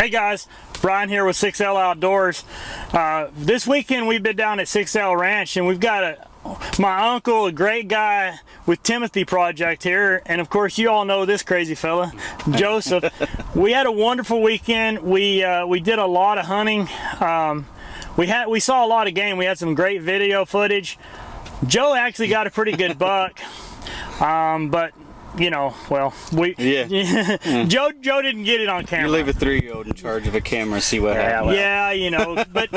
Hey guys, Brian here with 6L Outdoors. This weekend we've been down at 6L Ranch and we've got my uncle, a great guy with Timothy Project here, and of course you all know this crazy fella, Joseph. We had a wonderful weekend. We did a lot of hunting. We saw a lot of game. We had some great video footage. Joe actually got a pretty good buck, but you know, well, Joe didn't get it on camera. You leave a 3-year-old in charge of a camera and see what happens. Yeah, you know, but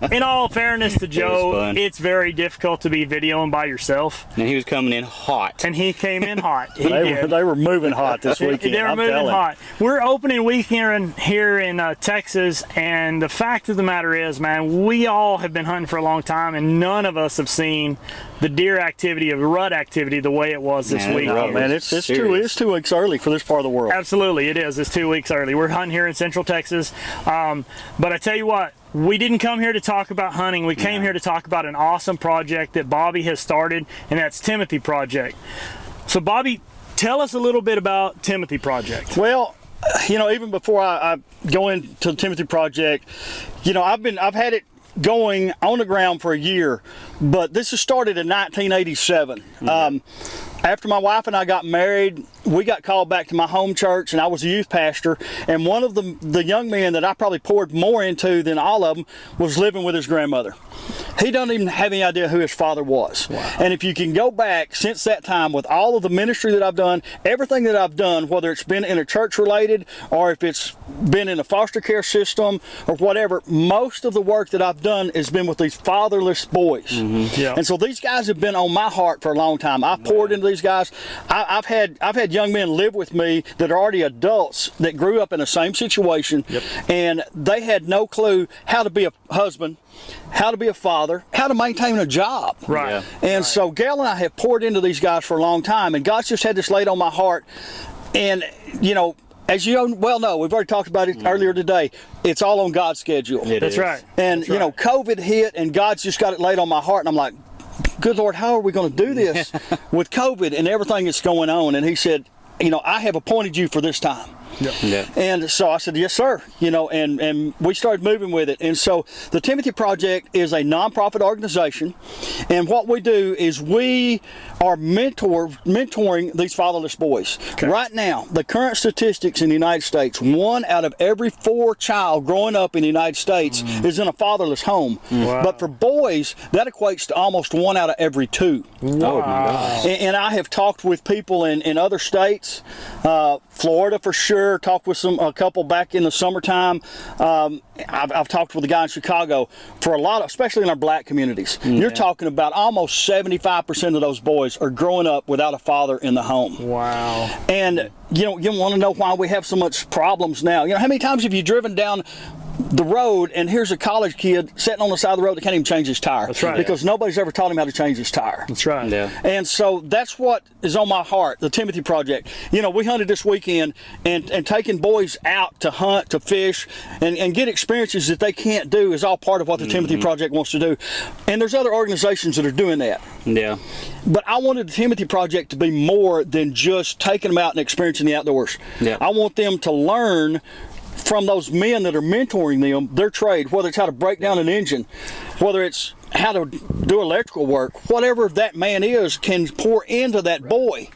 in all fairness to Joe, it's very difficult to be videoing by yourself. And he was coming in hot. And he came in hot. They were moving hot this weekend. They were moving hot. We're opening weekend here in Texas, and the fact of the matter is, man, we all have been hunting for a long time, and none of us have seen the deer activity, of rut activity, the way it was this week. Oh, man, it's 2 weeks early for this part of the world. Absolutely, it is. It's 2 weeks early. We're hunting here in Central Texas, but I tell you what, we didn't come here to talk about hunting. We came here to talk about an awesome project that Bobby has started, and that's Timothy Project. So, Bobby, tell us a little bit about Timothy Project. Well, you know, even before I go into the Timothy Project, you know, I've had it going on the ground for a year, but this has started in 1987. After my wife and I got married, we got called back to my home church, and I was a youth pastor, and one of the young men that I probably poured more into than all of them was living with his grandmother. He doesn't even have any idea who his father was. Wow. And if you can go back since that time with all of the ministry that I've done, everything that I've done, whether it's been in a church related or if it's been in a foster care system or whatever, most of the work that I've done has been with these fatherless boys. Mm-hmm. Yeah. And so these guys have been on my heart for a long time. I've poured into these guys. I've had young men live with me that are already adults that grew up in the same situation, and they had no clue how to be a husband, how to be a father, how to maintain a job. Right. Yeah. And so Gail and I have poured into these guys for a long time, and God's just had this laid on my heart. And, you know, as you well know, we've already talked about it earlier today, it's all on God's schedule. That's right. And, you know, COVID hit, and God's just got it laid on my heart, and I'm like, good Lord, how are we going to do this with COVID and everything that's going on? And he said, you know, I have appointed you for this time. Yeah. And so I said, yes, sir. You know, and we started moving with it. And so the Timothy Project is a nonprofit organization. And what we do is we are mentoring these fatherless boys. Okay. Right now, the current statistics in the United States, 1 out of every 4 child growing up in the United States is in a fatherless home. Wow. But for boys, that equates to almost 1 out of every 2. Wow. Oh my gosh. And I have talked with people in other states, Florida for sure. Talked with a couple back in the summertime. I've talked with a guy in Chicago for a lot of, especially in our black communities. You're talking about almost 75% of those boys are growing up without a father in the home. Wow. And you want to know why we have so much problems now. You know, how many times have you driven down the road and here's a college kid sitting on the side of the road that can't even change his tire? That's right. Because nobody's ever taught him how to change his tire. That's right. Yeah. And so that's what is on my heart, the Timothy Project. You know, we hunted this weekend and taking boys out to hunt, to fish, and get experiences that they can't do is all part of what the Timothy Project wants to do. And there's other organizations that are doing that. Yeah. But I wanted the Timothy Project to be more than just taking them out and experiencing the outdoors. Yeah. I want them to learn from those men that are mentoring them, their trade, whether it's how to break down an engine, whether it's how to do electrical work, whatever that man is can pour into that boy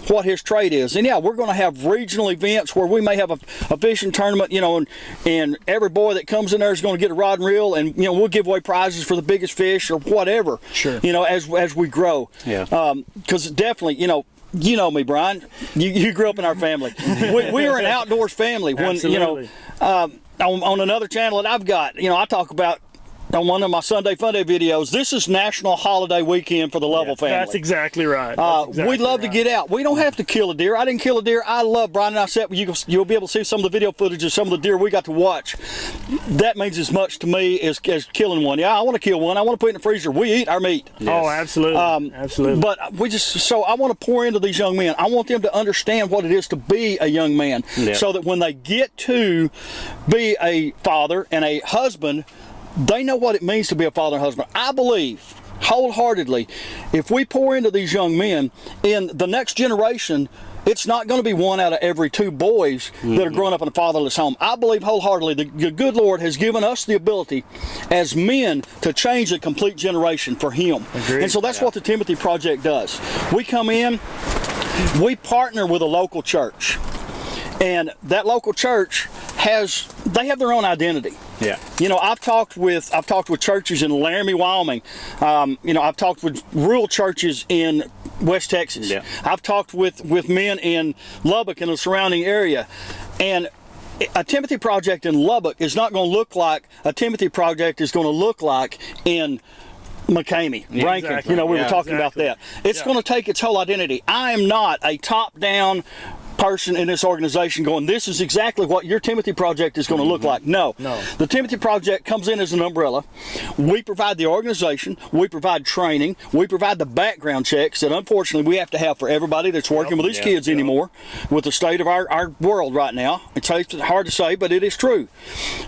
what his trade is. And yeah, we're going to have regional events where we may have a fishing tournament, you know, and every boy that comes in there is going to get a rod and reel, and, you know, we'll give away prizes for the biggest fish or whatever, you know, as we grow. Yeah. Because definitely, you know me, Brian. You grew up in our family. We are an outdoors family. When Absolutely. You know, on another channel that I've got, you know, I talk about on one of my Sunday Funday videos, this is National Holiday Weekend for the Lovell family. That's exactly right. We'd love to get out. We don't have to kill a deer. I didn't kill a deer. I love, Brian and I said, you'll be able to see some of the video footage of some of the deer we got to watch. That means as much to me as killing one. Yeah, I want to kill one. I want to put it in the freezer. We eat our meat. Yes. Oh, absolutely. Absolutely. But so I want to pour into these young men. I want them to understand what it is to be a young man, so that when they get to be a father and a husband, they know what it means to be a father and husband. I believe wholeheartedly, if we pour into these young men, in the next generation, it's not going to be 1 out of every 2 boys that are growing up in a fatherless home. I believe wholeheartedly the good Lord has given us the ability as men to change a complete generation for Him. Agreed. And so that's what the Timothy Project does. We come in, we partner with a local church, and that local church they have their own identity. Yeah. You know, I've talked with churches in Laramie, Wyoming. You know, I've talked with rural churches in West Texas. Yeah. I've talked with men in Lubbock and the surrounding area. And a Timothy Project in Lubbock is not going to look like a Timothy Project is going to look like in McCamey, Rankin. Exactly. You know, we were Yeah, talking exactly. about that. It's going to take its whole identity. I am not a top-down person in this organization going, this is exactly what your Timothy Project is going to look like. No. The Timothy Project comes in as an umbrella. We provide the organization, we provide training, we provide the background checks that unfortunately we have to have for everybody that's working with these kids anymore, with the state of our world right now. It's hard to say, but it is true.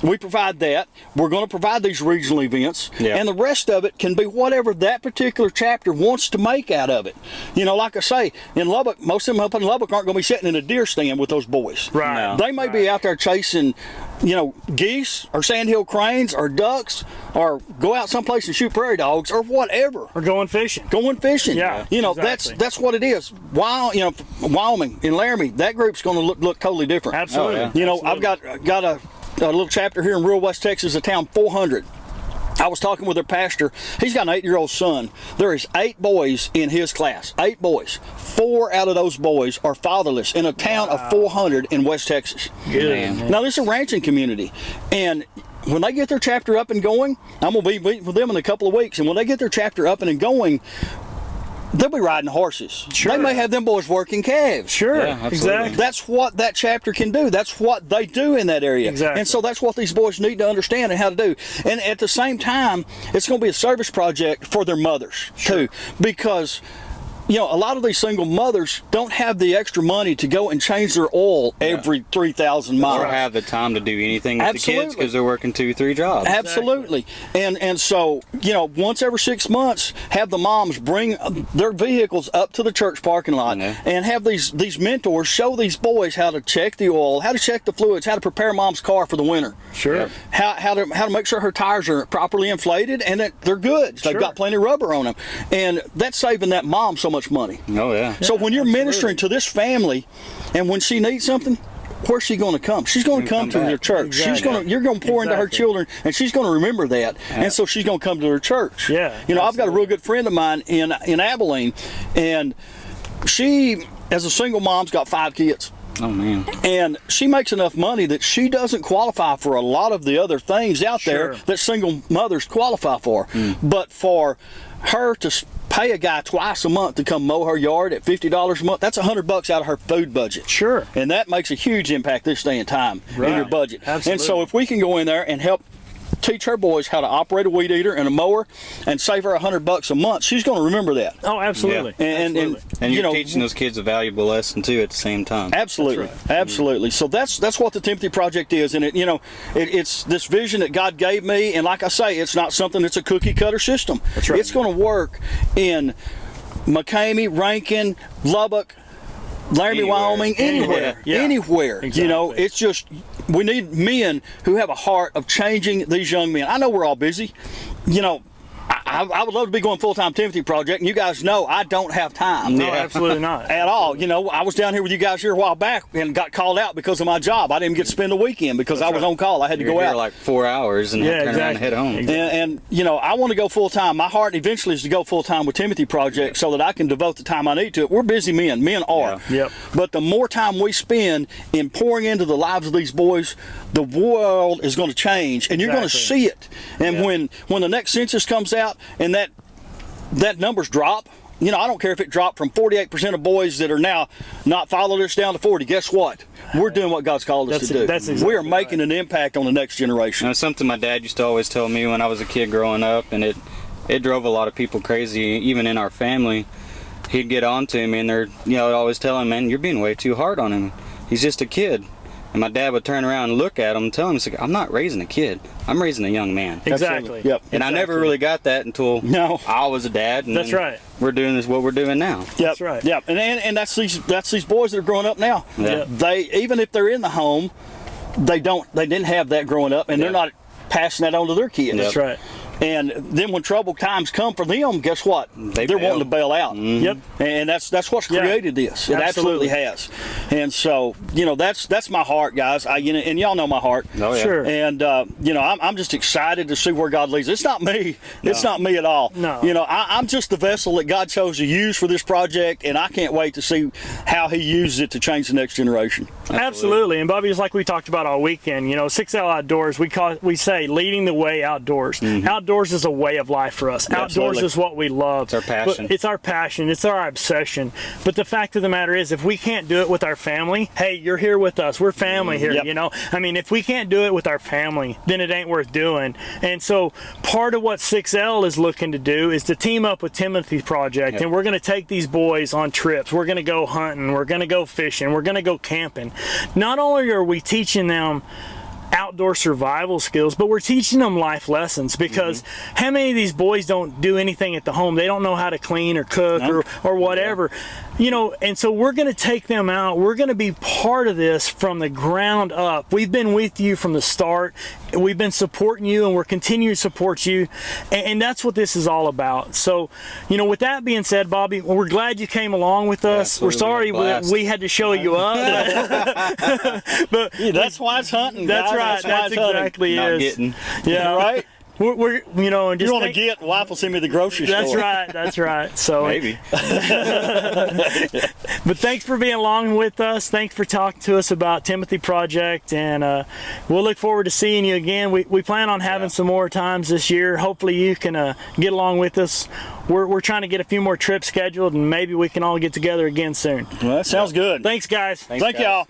We provide that. We're going to provide these regional events, and the rest of it can be whatever that particular chapter wants to make out of it. You know, like I say, in Lubbock, most of them up in Lubbock aren't going to be sitting in a deer stand with those boys. Right. No. They may be out there chasing, you know, geese or sandhill cranes or ducks, or go out someplace and shoot prairie dogs or whatever. Or going fishing. Yeah, you know, exactly. that's what it is. While, you know, Wyoming in Laramie, that group's going to look totally different. Absolutely. Oh, yeah. You know, Absolutely. I've got a little chapter here in rural West Texas, a town 400. I was talking with their pastor. He's got an 8-year-old son. There is 8 boys in his class. 8 boys. 4 out of those boys are fatherless in a town of 400 in West Texas. Good. Now, this is a ranching community, and when they get their chapter up and going, I'm going to be meeting with them in a couple of weeks, and when they get their chapter up and going, they'll be riding horses. Sure. They may have them boys working calves. Sure. Yeah, absolutely. Exactly. That's what that chapter can do. That's what they do in that area. Exactly. And so that's what these boys need to understand and how to do. And at the same time, it's going to be a service project for their mothers, too. Because, you know, a lot of these single mothers don't have the extra money to go and change their oil every 3,000 miles. Or have the time to do anything with the kids because they're working 2-3 jobs. Absolutely. And so, you know, once every 6 months, have the moms bring their vehicles up to the church parking lot and have these mentors show these boys how to check the oil, how to check the fluids, how to prepare mom's car for the winter. Sure. How to make sure her tires are properly inflated and that they're good. They've got plenty of rubber on them. And that's saving that mom so much money. Oh, yeah. So when you're ministering to this family and when she needs something, where's she going to come? She's going to come to your church. Exactly. You're going to pour into her children, and she's going to remember that, and so she's going to come to her church. Yeah, you know, I've got a real good friend of mine in Abilene, and she, as a single mom's got 5 kids. Oh, man. And she makes enough money that she doesn't qualify for a lot of the other things out there that single mothers qualify for. But for her to pay a guy twice a month to come mow her yard at $50 a month, that's $100 out of her food budget. Sure. And that makes a huge impact this day and time in your budget. Absolutely. And so if we can go in there and help teach her boys how to operate a weed eater and a mower and save her $100 a month, she's going to remember that. Oh, absolutely. And And you you're know, teaching those kids a valuable lesson, too, at the same time. Absolutely, absolutely. So that's what the Timothy Project is, and it's this vision that God gave me, and like I say, it's not something that's a cookie cutter system. That's right. It's going to work in McCamey, Rankin, Lubbock, Laramie, Wyoming, anywhere. Exactly. You know, it's just we need men who have a heart of changing these young men. I know we're all busy. You know, I would love to be going full-time Timothy Project, and you guys know I don't have time. No, absolutely not. At all. You know, I was down here with you guys here a while back and got called out because of my job. I didn't get to spend the weekend because I was on call. I had to You're go here out. like 4 hours and turn around and head home. Exactly. And you know, I want to go full-time. My heart eventually is to go full-time with Timothy Project so that I can devote the time I need to it. We're busy men. Men are. Yeah. Yep. But the more time we spend in pouring into the lives of these boys, the world is going to change, and you're going to see it. And when the next census comes out and that numbers drop, you know, I don't care if it dropped from 48% of boys that are now not fatherless down to 40. Guess what? We're doing what God's called us to do. That's exactly we are making an impact on the next generation. It's something my dad used to always tell me when I was a kid growing up, and it drove a lot of people crazy, even in our family. He'd get on to me, and they're, always telling him, man, you're being way too hard on him. He's just a kid. And my dad would turn around and look at him and tell him, I'm not raising a kid. I'm raising a young man. Exactly. Yep. And I never really got that until I was a dad. And That's right. We're doing what we're doing now. Yep. That's right. Yep. And that's these boys that are growing up now. Yeah. They, even if they're in the home, they didn't have that growing up, and they're not passing that on to their kids. That's right. And then when troubled times come for them, guess what? They're bail. wanting to bail out. Mm-hmm. Yep. And that's what's created this. It absolutely has. And so, that's my heart, guys. And y'all know my heart. Oh, yeah. Sure. And I'm just excited to see where God leads. It's not me. It's not me at all. No. I'm just the vessel that God chose to use for this project, and I can't wait to see how He uses it to change the next generation. Absolutely. And Bobby, just like we talked about all weekend, 6L Outdoors, we say leading the way outdoors. Mm-hmm. Outdoors is a way of life for us. Outdoors Absolutely. is what we love. It's our passion. It's our passion. It's our obsession. But the fact of the matter is, if we can't do it with our family, hey, you're here with us. We're family here, Yep. if we can't do it with our family, then it ain't worth doing. And so part of what 6L is looking to do is to team up with Timothy Project, and we're going to take these boys on trips. We're going to go hunting. We're going to go fishing. We're going to go camping. Not only are we teaching them outdoor survival skills, but we're teaching them life lessons, because how many of these boys don't do anything at the home? They don't know how to clean or cook or whatever. And so we're going to take them out. We're going to be part of this from the ground up. We've been with you from the start. We've been supporting you, and we're continuing to support you. And that's what this is all about. So, with that being said, Bobby, we're glad you came along with us. We're sorry we had to show you up. But That's why it's hunting. that's guys. right. Why That's it's hunting. exactly Not it. getting. Yeah, Right? We're and just You want to get, wife will send me to the grocery store. That's right. That's right. So Maybe. But thanks for being along with us. Thanks for talking to us about Timothy Project, and we'll look forward to seeing you again. We plan on having some more times this year. Hopefully you can get along with us. We're trying to get a few more trips scheduled, and maybe we can all get together again soon. Well, that sounds good. Thanks, guys. Thank y'all.